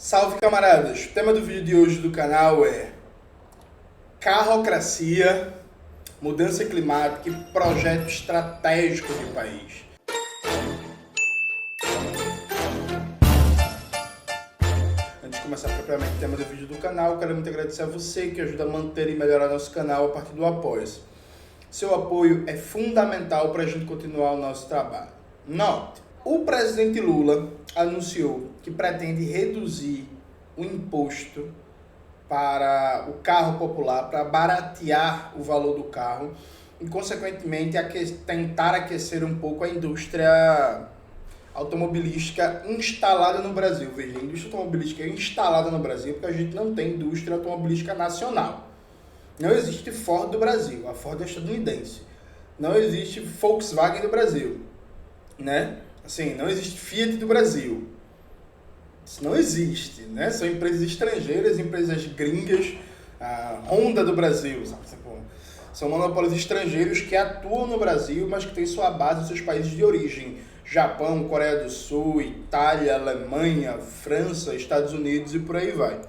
Salve, camaradas! O tema do vídeo de hoje do canal é carrocracia, mudança climática e projeto estratégico de país. Antes de começar propriamente o tema do vídeo do canal, quero muito agradecer a você que ajuda a manter e melhorar nosso canal a partir do Apoia-se. Seu apoio é fundamental para a gente continuar o nosso trabalho. Note, o presidente Lula anunciou que pretende reduzir o imposto para o carro popular, para baratear o valor do carro e, consequentemente, tentar aquecer um pouco a indústria automobilística instalada no Brasil. Veja, a indústria automobilística é instalada no Brasil porque a gente não tem indústria automobilística nacional. Não existe Ford do Brasil, a Ford é estadunidense. Não existe Volkswagen do Brasil, né? Assim, não existe Fiat do Brasil. Isso não existe, né? São empresas estrangeiras, empresas gringas, a Honda do Brasil, sabe? São monopólios estrangeiros que atuam no Brasil, mas que têm sua base nos seus países de origem. Japão, Coreia do Sul, Itália, Alemanha, França, Estados Unidos e por aí vai.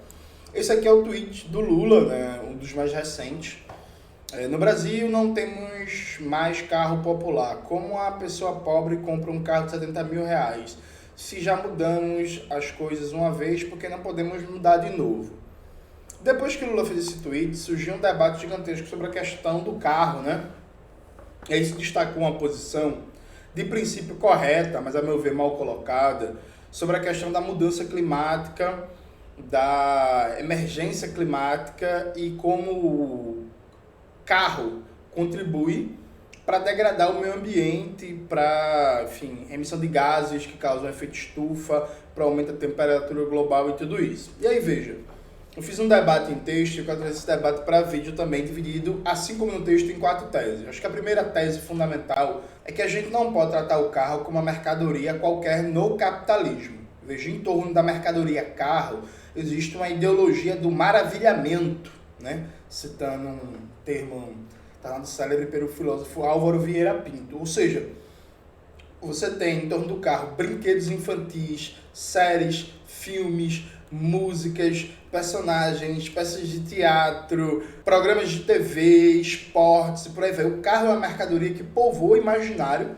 Esse aqui é o tweet do Lula, né? Um dos mais recentes. No Brasil não temos mais carro popular. Como a pessoa pobre compra um carro de 70 mil reais? Se já mudamos as coisas uma vez, por que não podemos mudar de novo? Depois que o Lula fez esse tweet, surgiu um debate gigantesco sobre a questão do carro, né? E aí se destacou uma posição de princípio correta, mas a meu ver mal colocada, sobre a questão da mudança climática, da emergência climática e como o carro contribui para degradar o meio ambiente, para, enfim, emissão de gases que causam efeito estufa, para aumentar a temperatura global e tudo isso. E aí, veja, eu fiz um debate em texto e eu quero trazer esse debate para vídeo também, dividido, assim como no texto, em 4 teses. Acho que a primeira tese fundamental é que a gente não pode tratar o carro como uma mercadoria qualquer no capitalismo. Veja, em torno da mercadoria carro, existe uma ideologia do maravilhamento, né? Citando um termo tá célebre pelo filósofo Álvaro Vieira Pinto. Ou seja, você tem em torno do carro brinquedos infantis, séries, filmes, músicas, personagens, peças de teatro, programas de TV, esportes e por aí vai. O carro é uma mercadoria que povoa o imaginário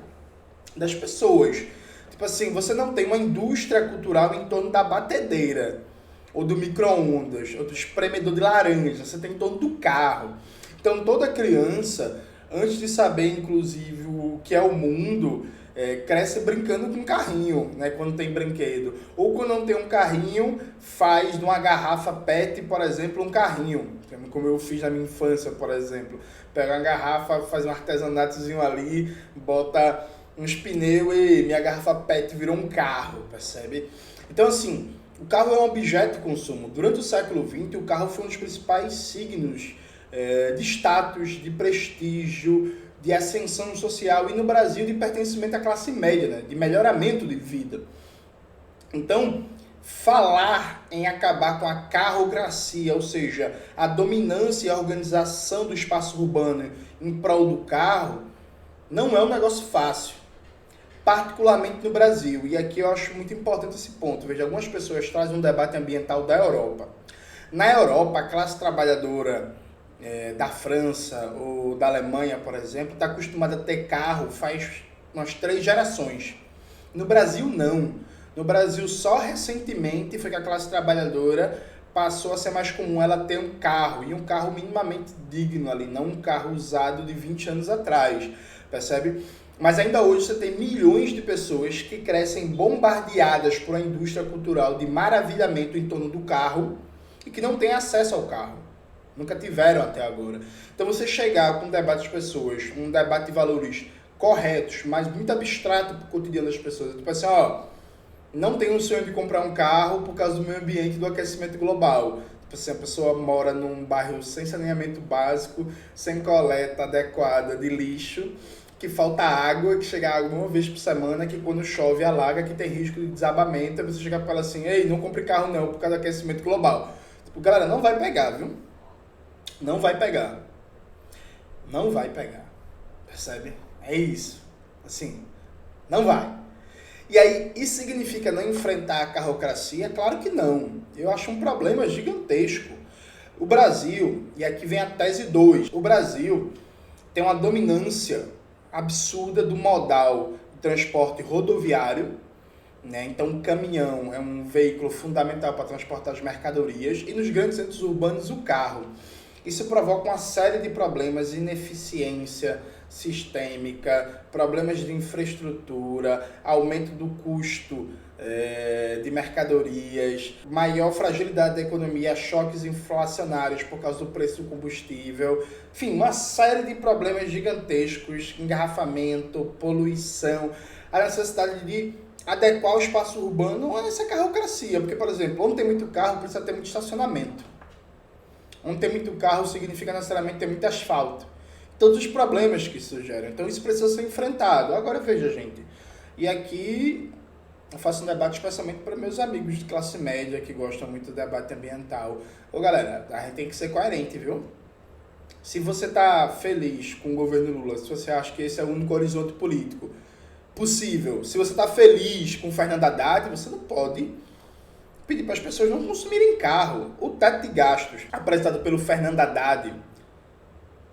das pessoas. Tipo assim, você não tem uma indústria cultural em torno da batedeira, ou do micro-ondas, ou do espremedor de laranja, você tem em torno do carro. Então toda criança, antes de saber inclusive o que é o mundo, cresce brincando com um carrinho, né, quando tem brinquedo. Ou quando não tem um carrinho, faz de uma garrafa PET, por exemplo, um carrinho. Como eu fiz na minha infância, por exemplo. Pega uma garrafa, faz um artesanatozinho ali, bota uns pneus e minha garrafa PET virou um carro, percebe? Então assim, o carro é um objeto de consumo. Durante o século XX, o carro foi um dos principais signos de status, de prestígio, de ascensão social e no Brasil de pertencimento à classe média, né? De melhoramento de vida. Então, falar em acabar com a carrocracia, ou seja, a dominância e a organização do espaço urbano em prol do carro, não é um negócio fácil, particularmente no Brasil. E aqui eu acho muito importante esse ponto. Veja, algumas pessoas trazem um debate ambiental da Europa. Na Europa, a classe trabalhadora da França ou da Alemanha, por exemplo, está acostumada a ter carro faz umas 3 gerações. No Brasil, não. No Brasil, só recentemente foi que a classe trabalhadora passou a ser mais comum ela ter um carro, e um carro minimamente digno ali, não um carro usado de 20 anos atrás, percebe? Mas ainda hoje você tem milhões de pessoas que crescem bombardeadas por uma indústria cultural de maravilhamento em torno do carro e que não têm acesso ao carro. Nunca tiveram até agora. Então você chegar com um debate das pessoas, um debate de valores corretos, mas muito abstrato para o cotidiano das pessoas. Tipo assim, ó, não tenho o sonho de comprar um carro por causa do meio ambiente e do aquecimento global. Tipo assim, a pessoa mora num bairro sem saneamento básico, sem coleta adequada de lixo, que falta água, que chega água uma vez por semana, que quando chove alaga, que tem risco de desabamento, aí você chega e fala assim, ei, não compre carro não, por causa do aquecimento global. Tipo, galera, não vai pegar, viu? Não vai pegar. Não vai pegar. Percebe? É isso. Assim, não vai. E aí, isso significa não enfrentar a carrocracia? Claro que não. Eu acho um problema gigantesco. O Brasil, e aqui vem a tese 2, o Brasil tem uma dominância absurda do modal de transporte rodoviário, né? Então, o caminhão é um veículo fundamental para transportar as mercadorias e nos grandes centros urbanos o carro. Isso provoca uma série de problemas, ineficiência sistêmica, problemas de infraestrutura, aumento do custo de mercadorias, maior fragilidade da economia, choques inflacionários por causa do preço do combustível, enfim, uma série de problemas gigantescos, engarrafamento, poluição, a necessidade de adequar o espaço urbano a essa carrocracia, porque, por exemplo, onde tem muito carro precisa ter muito estacionamento. Onde tem muito carro significa necessariamente ter muito asfalto. Todos os problemas que isso gera. Então isso precisa ser enfrentado. Agora veja, gente. E aqui eu faço um debate especialmente para meus amigos de classe média que gostam muito do debate ambiental. Ô galera, a gente tem que ser coerente, viu? Se você tá feliz com o governo Lula, se você acha que esse é o único horizonte político possível, se você tá feliz com o Fernando Haddad, você não pode pedir para as pessoas não consumirem carro. O teto de gastos apresentado pelo Fernando Haddad,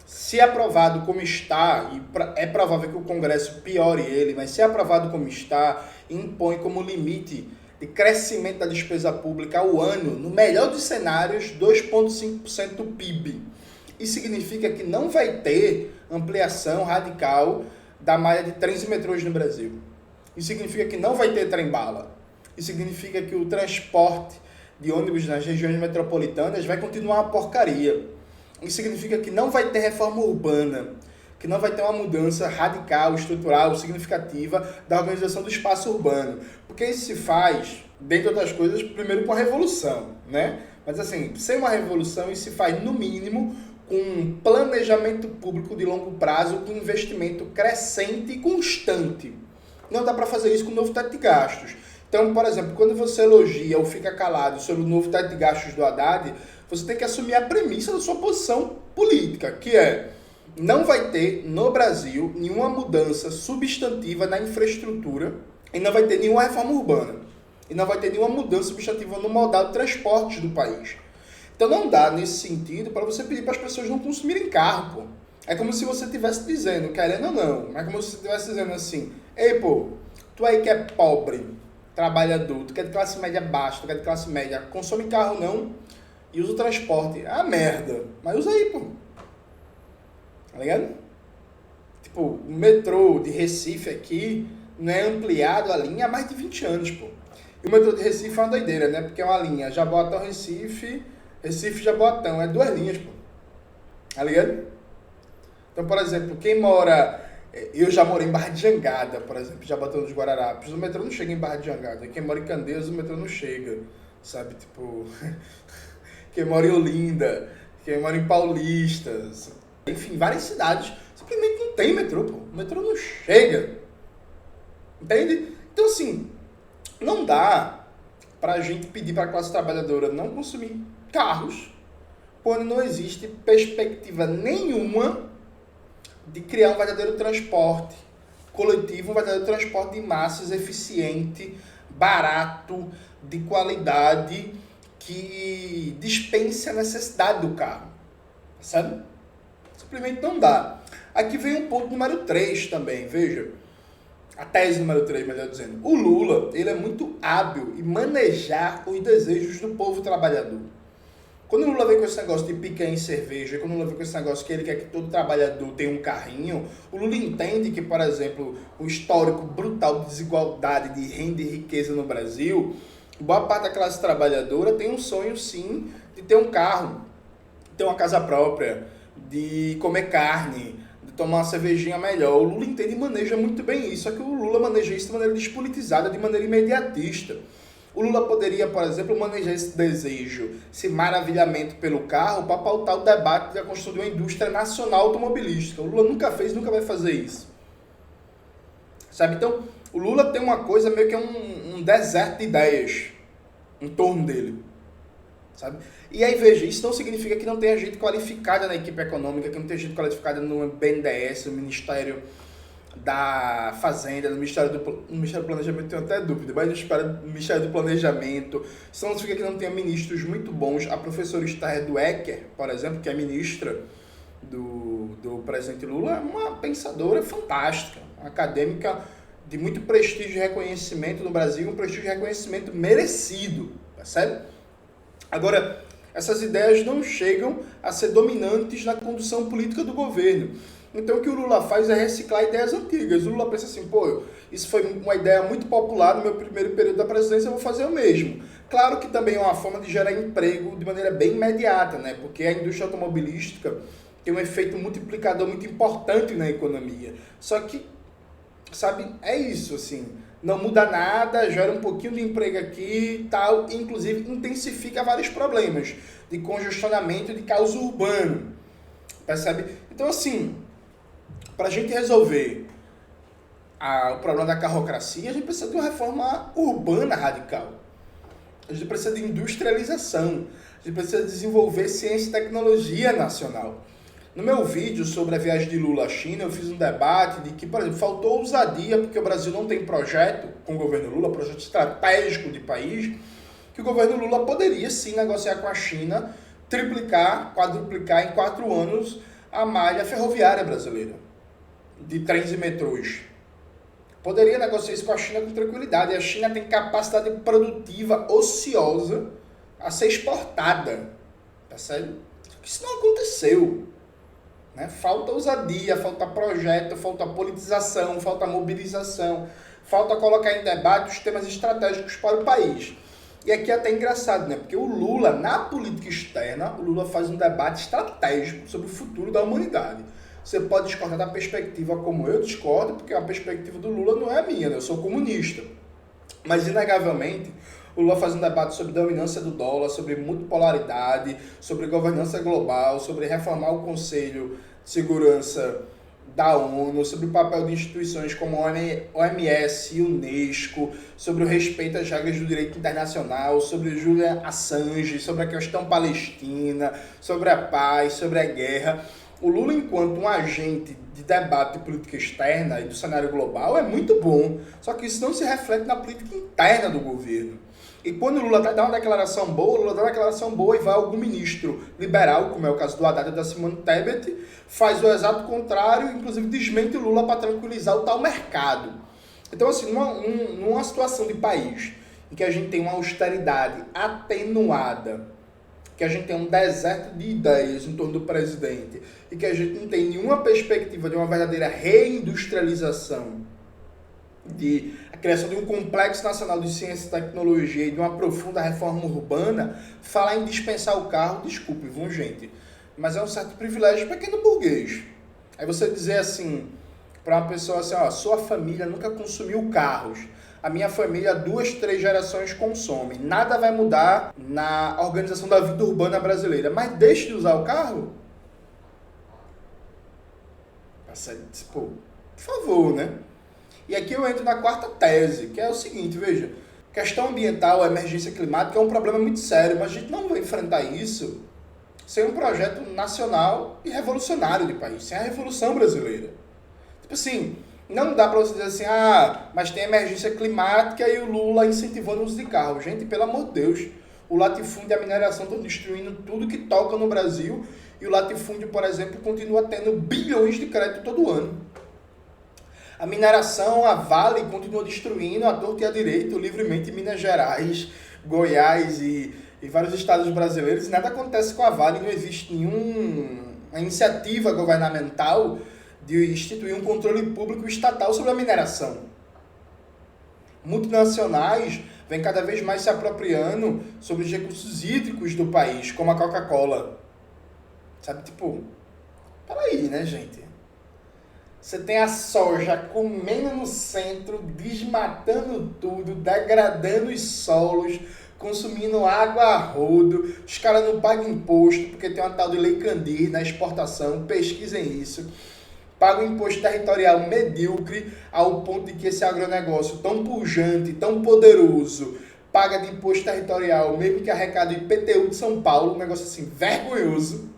se aprovado como está, e é provável que o Congresso piore ele, mas se aprovado como está, impõe como limite de crescimento da despesa pública ao ano, no melhor dos cenários, 2,5% do PIB. Isso significa que não vai ter ampliação radical da malha de trens e metrôs no Brasil. Isso significa que não vai ter trem-bala. Isso significa que o transporte de ônibus nas regiões metropolitanas vai continuar uma porcaria. Isso significa que não vai ter reforma urbana, que não vai ter uma mudança radical, estrutural, significativa da organização do espaço urbano. Porque isso se faz, dentre outras coisas, primeiro com a revolução, né? Mas assim, sem uma revolução, isso se faz no mínimo com um planejamento público de longo prazo, com investimento crescente e constante. Não dá para fazer isso com o novo teto de gastos. Então, por exemplo, quando você elogia ou fica calado sobre o novo teto de gastos do Haddad, você tem que assumir a premissa da sua posição política, que é: não vai ter no Brasil nenhuma mudança substantiva na infraestrutura e não vai ter nenhuma reforma urbana. E não vai ter nenhuma mudança substantiva no modal de transportes do país. Então não dá, nesse sentido, para você pedir para as pessoas não consumirem carro, pô. É como se você estivesse dizendo, querendo ou não, é como se você estivesse dizendo assim: ei, pô, tu aí que é pobre, trabalhador, tu que é de classe média baixa, tu que é de classe média, consome carro não e usa o transporte. Ah, merda. Mas usa aí, pô. Tá ligado? Tipo, o metrô de Recife aqui não é ampliado a linha há mais de 20 anos, pô. E o metrô de Recife é uma doideira, né? Porque é uma linha Jaboatão-Recife, Recife-Jaboatão. É 2 linhas, pô. Tá ligado? Então, por exemplo, quem mora... Eu já morei em Barra de Jangada, por exemplo, Jaboatão dos Guararapes. O metrô não chega em Barra de Jangada. Quem mora em Candeias, o metrô não chega. Sabe? Tipo... quem mora em Olinda, quem mora em Paulista... Enfim, várias cidades simplesmente não tem metrô, pô. O metrô não chega. Entende? Então, assim, não dá pra gente pedir pra classe trabalhadora não consumir carros quando não existe perspectiva nenhuma de criar um verdadeiro transporte coletivo, um verdadeiro transporte de massas eficiente, barato, de qualidade, que dispense a necessidade do carro. Sabe? Simplesmente não dá. Aqui vem um ponto número 3 também, veja. A tese número 3, melhor dizendo. O Lula, ele é muito hábil em manejar os desejos do povo trabalhador. Quando o Lula vem com esse negócio de picanha em cerveja, quando o Lula vem com esse negócio que ele quer que todo trabalhador tenha um carrinho, o Lula entende que, por exemplo, o histórico brutal de desigualdade de renda e riqueza no Brasil, boa parte da classe trabalhadora tem um sonho, sim, de ter um carro, de ter uma casa própria, de comer carne, de tomar uma cervejinha melhor. O Lula entende e maneja muito bem isso, só que o Lula maneja isso de maneira despolitizada, de maneira imediatista. O Lula poderia, por exemplo, manejar esse desejo, esse maravilhamento pelo carro, para pautar o debate da construção de uma indústria nacional automobilística. O Lula nunca fez, nunca vai fazer isso. Sabe? Então, o Lula tem uma coisa meio que um deserto de ideias em torno dele. Sabe? E aí, veja, isso não significa que não tenha gente qualificada na equipe econômica, que não tenha gente qualificada no BNDES, no Ministério da Fazenda, no Ministério do Planejamento, tenho até dúvida, mas no Ministério do Planejamento. Isso não significa que não tenha ministros muito bons. A professora Esther Dwecker, por exemplo, que é ministra do presidente Lula, é uma pensadora fantástica, uma acadêmica de muito prestígio e reconhecimento no Brasil, um prestígio e reconhecimento merecido, percebe? Agora, essas ideias não chegam a ser dominantes na condução política do governo. Então, o que o Lula faz é reciclar ideias antigas. O Lula pensa assim, pô, isso foi uma ideia muito popular no meu primeiro período da presidência, eu vou fazer o mesmo. Claro que também é uma forma de gerar emprego de maneira bem imediata, né? Porque a indústria automobilística tem um efeito multiplicador muito importante na economia. Só que, sabe, é isso, assim, não muda nada, gera um pouquinho de emprego aqui e tal, e inclusive intensifica vários problemas de congestionamento e de caos urbano, percebe? Então, assim, para a gente resolver o problema da carrocracia, a gente precisa de uma reforma urbana radical. A gente precisa de industrialização, a gente precisa desenvolver ciência e tecnologia nacional. No meu vídeo sobre a viagem de Lula à China, eu fiz um debate de que, por exemplo, faltou ousadia, porque o Brasil não tem projeto com o governo Lula, projeto estratégico de país, que o governo Lula poderia sim negociar com a China, triplicar, quadruplicar em 4 anos a malha ferroviária brasileira, de trens e metrôs. Poderia negociar isso com a China com tranquilidade. E a China tem capacidade produtiva ociosa a ser exportada. Percebe? Isso não aconteceu. Né? Falta ousadia, falta projeto, falta politização, falta mobilização, falta colocar em debate os temas estratégicos para o país. E aqui é até engraçado, né? Porque o Lula, na política externa, o Lula faz um debate estratégico sobre o futuro da humanidade. Você pode discordar da perspectiva como eu discordo, porque a perspectiva do Lula não é a minha, né? Eu sou comunista. Mas, inegavelmente, o Lula faz um debate sobre dominância do dólar, sobre multipolaridade, sobre governança global, sobre reformar o Conselho de Segurança da ONU, sobre o papel de instituições como a OMS e Unesco, sobre o respeito às regras do direito internacional, sobre Julian Assange, sobre a questão palestina, sobre a paz, sobre a guerra. O Lula, enquanto um agente de debate de política externa e do cenário global, é muito bom, só que isso não se reflete na política interna do governo. E quando o Lula dá uma declaração boa, o Lula dá uma declaração boa e vai algum ministro liberal, como é o caso do Haddad e da Simone Tebet, faz o exato contrário, inclusive desmente o Lula para tranquilizar o tal mercado. Então, assim, numa situação de país em que a gente tem uma austeridade atenuada, que a gente tem um deserto de ideias em torno do presidente e que a gente não tem nenhuma perspectiva de uma verdadeira reindustrialização, de a criação de um complexo nacional de ciência e tecnologia e de uma profunda reforma urbana, falar em dispensar o carro, desculpe, viu, gente, mas é um certo privilégio pequeno burguês. Aí você dizer assim, para uma pessoa assim, ó, sua família nunca consumiu carros, a minha família 2, 3 gerações consome, nada vai mudar na organização da vida urbana brasileira, mas deixe de usar o carro? Pô, por favor, né? E aqui eu entro na quarta tese, que é o seguinte, veja, questão ambiental, emergência climática é um problema muito sério, mas a gente não vai enfrentar isso sem um projeto nacional e revolucionário de país, sem a Revolução Brasileira. Tipo assim, não dá para você dizer assim, mas tem emergência climática e o Lula incentivando o uso de carro. Gente, pelo amor de Deus, o latifúndio e a mineração estão destruindo tudo que toca no Brasil e o latifúndio, por exemplo, continua tendo bilhões de crédito todo ano. A mineração, a Vale, continua destruindo a torto e a direito, livremente em Minas Gerais, Goiás e vários estados brasileiros. E nada acontece com a Vale, não existe nenhuma iniciativa governamental de instituir um controle público estatal sobre a mineração. Multinacionais vêm cada vez mais se apropriando sobre os recursos hídricos do país, como a Coca-Cola. Sabe, tipo, peraí, né, gente? Você tem a soja comendo no centro, desmatando tudo, degradando os solos, consumindo água a rodo. Os caras não pagam imposto, porque tem uma tal de Lei Candir na exportação, pesquisem isso. Pagam imposto territorial medíocre, ao ponto de que esse agronegócio tão pujante, tão poderoso, paga de imposto territorial, mesmo que arrecada o IPTU de São Paulo, um negócio assim vergonhoso.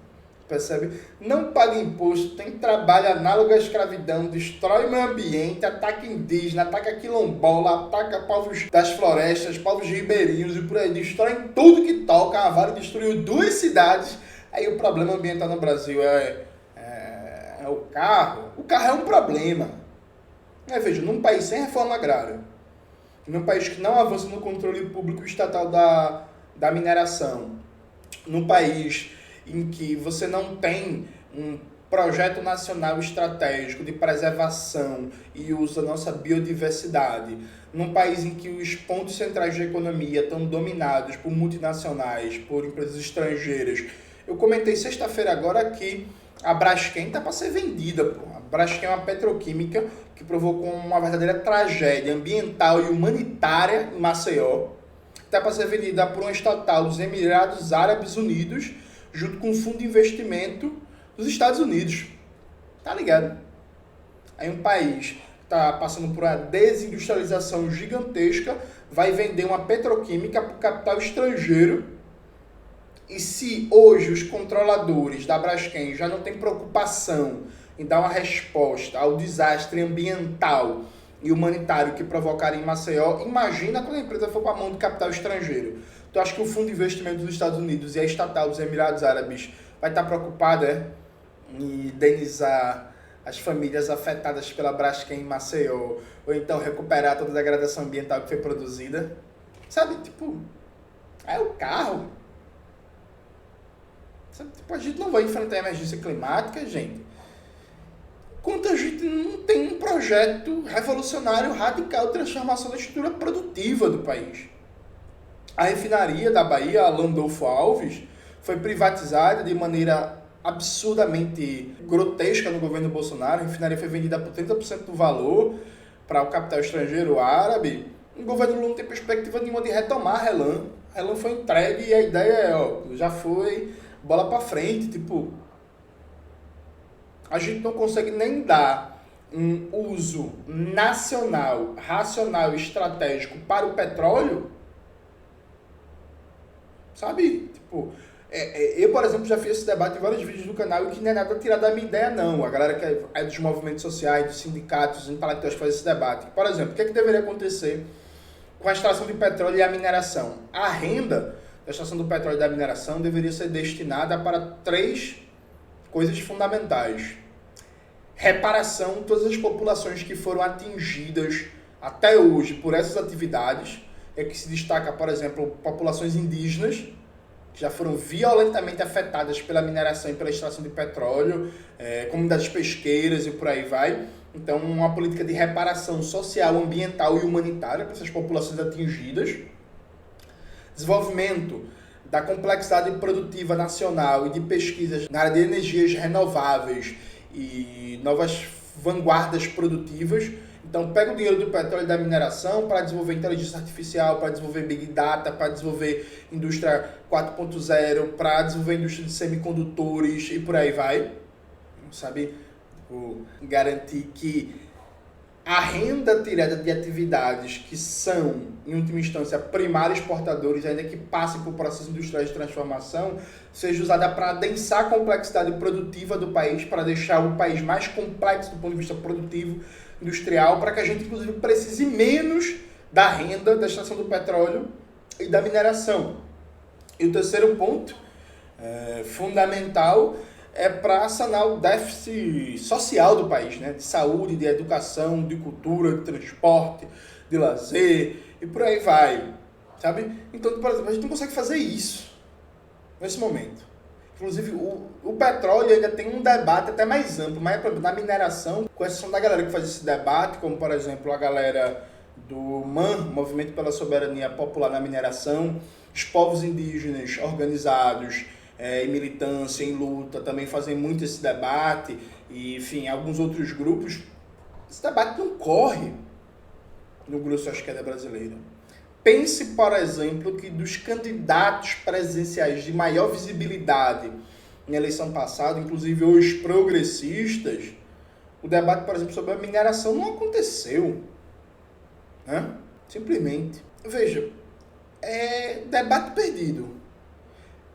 percebe? Não paga imposto, tem trabalho análogo à escravidão, destrói o meio ambiente, ataca indígena, ataca quilombola, ataca povos das florestas, povos ribeirinhos e por aí, destrói tudo que toca. A Vale destruiu 2 cidades. Aí o problema ambiental no Brasil é o carro. O carro é um problema. Veja, num país sem reforma agrária, num país que não avança no controle público estatal da mineração, num país em que você não tem um projeto nacional estratégico de preservação e uso da nossa biodiversidade, num país em que os pontos centrais de economia estão dominados por multinacionais, por empresas estrangeiras. Eu comentei sexta-feira agora que a Braskem está para ser vendida. A Braskem é uma petroquímica que provocou uma verdadeira tragédia ambiental e humanitária em Maceió. Está para ser vendida por uma estatal dos Emirados Árabes Unidos, junto com o fundo de investimento dos Estados Unidos. Tá ligado? Aí um país que está passando por uma desindustrialização gigantesca vai vender uma petroquímica para o capital estrangeiro. E se hoje os controladores da Braskem já não têm preocupação em dar uma resposta ao desastre ambiental e humanitário que provocaram em Maceió, imagina quando a empresa for para a mão do capital estrangeiro. Tu acha que o Fundo de Investimento dos Estados Unidos e a estatal dos Emirados Árabes vai estar preocupada em indenizar as famílias afetadas pela Braskem em Maceió, ou então recuperar toda a degradação ambiental que foi produzida? Sabe, tipo, é o carro. Sabe, tipo, a gente não vai enfrentar a emergência climática, gente, enquanto a gente não tem um projeto revolucionário, radical de transformação da estrutura produtiva do país. A refinaria da Bahia, a Landolfo Alves, foi privatizada de maneira absurdamente grotesca no governo Bolsonaro. A refinaria foi vendida por 30% do valor para o capital estrangeiro árabe. O governo Lula não tem perspectiva nenhuma de retomar a Relan. A Relan foi entregue e a ideia é, já foi, bola para frente. Tipo, a gente não consegue nem dar um uso nacional, racional e estratégico para o petróleo. Sabe? Tipo, eu, por exemplo, já fiz esse debate em vários vídeos do canal e que não é nada tirado da minha ideia, não. A galera que é dos movimentos sociais, dos sindicatos, dos intelectuais faz esse debate. Por exemplo, o que deveria acontecer com a extração de petróleo e a mineração? A renda da extração do petróleo e da mineração deveria ser destinada para 3 coisas fundamentais. Reparação de todas as populações que foram atingidas até hoje por essas atividades. É que se destaca, por exemplo, populações indígenas, que já foram violentamente afetadas pela mineração e pela extração de petróleo, comunidades pesqueiras e por aí vai. Então, uma política de reparação social, ambiental e humanitária para essas populações atingidas. Desenvolvimento da complexidade produtiva nacional e de pesquisas na área de energias renováveis e novas vanguardas produtivas. Então, pega o dinheiro do petróleo e da mineração para desenvolver inteligência artificial, para desenvolver Big Data, para desenvolver indústria 4.0, para desenvolver indústria de semicondutores e por aí vai. Sabe? Garantir que a renda tirada de atividades que são, em última instância, primários exportadores, ainda que passem por processos industriais de transformação, seja usada para adensar a complexidade produtiva do país, para deixar o país mais complexo do ponto de vista produtivo, industrial, para que a gente, inclusive, precise menos da renda da extração do petróleo e da mineração. E o terceiro ponto, fundamental, é para sanar o déficit social do país, né? De saúde, de educação, de cultura, de transporte, de lazer e por aí vai, sabe? Então, por exemplo, a gente não consegue fazer isso nesse momento. Inclusive, o petróleo ainda tem um debate até mais amplo, mas, por exemplo, na mineração, com exceção da galera que faz esse debate, como, por exemplo, a galera do MAN, Movimento pela Soberania Popular na Mineração, os povos indígenas organizados, em militância, em luta, também fazem muito esse debate, e, enfim, alguns outros grupos. Esse debate não corre no grosso à esquerda brasileira. Pense, por exemplo, que dos candidatos presidenciais de maior visibilidade na eleição passada, inclusive os progressistas, o debate, por exemplo, sobre a mineração não aconteceu. Simplesmente. Veja, é debate perdido.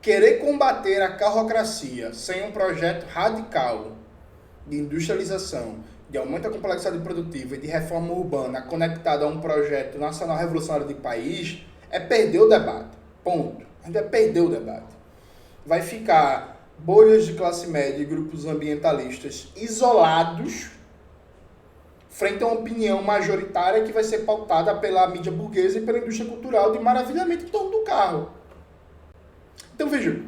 querer combater a carrocracia sem um projeto radical de industrialização, de aumento da complexidade produtiva e de reforma urbana conectado a um projeto nacional revolucionário de país, é perder o debate. Ponto. A gente vai perder o debate. Vai ficar bolhas de classe média e grupos ambientalistas isolados frente a uma opinião majoritária que vai ser pautada pela mídia burguesa e pela indústria cultural de maravilhamento em torno do carro. Então, veja,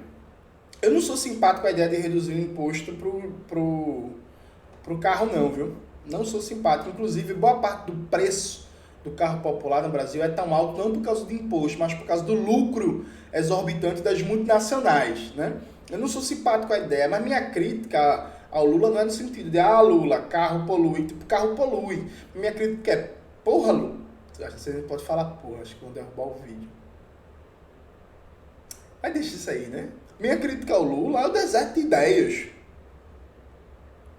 eu não sou simpático com a ideia de reduzir o imposto pro carro não, viu? Não sou simpático. Inclusive, boa parte do preço do carro popular no Brasil é tão alto não por causa do imposto, mas por causa do lucro exorbitante das multinacionais, né? Eu não sou simpático com a ideia, mas minha crítica ao Lula não é no sentido de, Lula, carro polui. Tipo, carro polui. Minha crítica é, porra, Lula. Acho que você não pode falar porra, acho que vão derrubar o vídeo. Mas deixa isso aí, né? Minha crítica ao Lula é o deserto de ideias.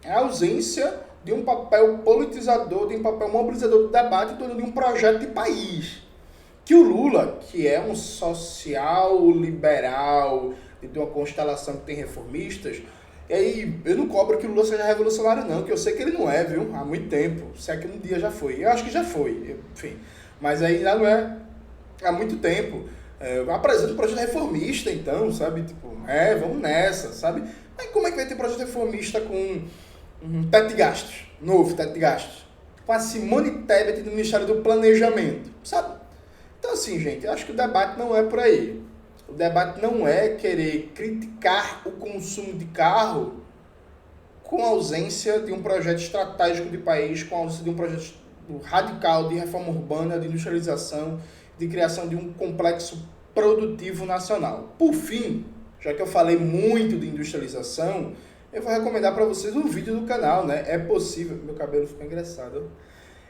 É a ausência de um papel politizador, de um papel mobilizador do debate em torno de um projeto de país. Que o Lula, que é um social liberal, de uma constelação que tem reformistas, e aí eu não cobro que o Lula seja revolucionário não, que eu sei que ele não é, viu? Há muito tempo, se é que um dia já foi. Eu acho que já foi, enfim. Mas aí já não é há muito tempo. Eu apresento um projeto reformista, então, sabe? Tipo, vamos nessa, sabe? Mas como é que vai ter projeto reformista com um teto de gastos, novo teto de gastos, com a Simone Tebet do Ministério do Planejamento, sabe? Então, assim, gente, eu acho que o debate não é por aí. O debate não é querer criticar o consumo de carro com a ausência de um projeto estratégico de país, com a ausência de um projeto radical de reforma urbana, de industrialização, de criação de um complexo produtivo nacional. Por fim, já que eu falei muito de industrialização, eu vou recomendar para vocês um vídeo do canal, né? É possível... Meu cabelo ficou engraçado.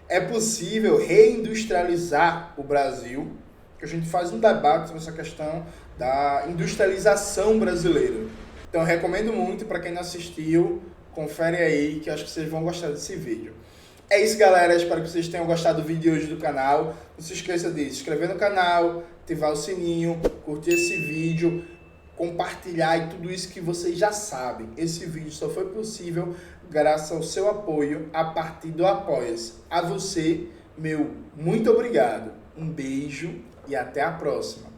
É possível reindustrializar o Brasil, que a gente faz um debate sobre essa questão da industrialização brasileira. Então, eu recomendo muito para quem não assistiu, confere aí, que eu acho que vocês vão gostar desse vídeo. É isso, galera. Espero que vocês tenham gostado do vídeo de hoje do canal. Não se esqueça de se inscrever no canal, ativar o sininho, curtir esse vídeo, compartilhar e tudo isso que vocês já sabem. Esse vídeo só foi possível graças ao seu apoio a partir do Apoia-se. A você, meu muito obrigado. Um beijo e até a próxima.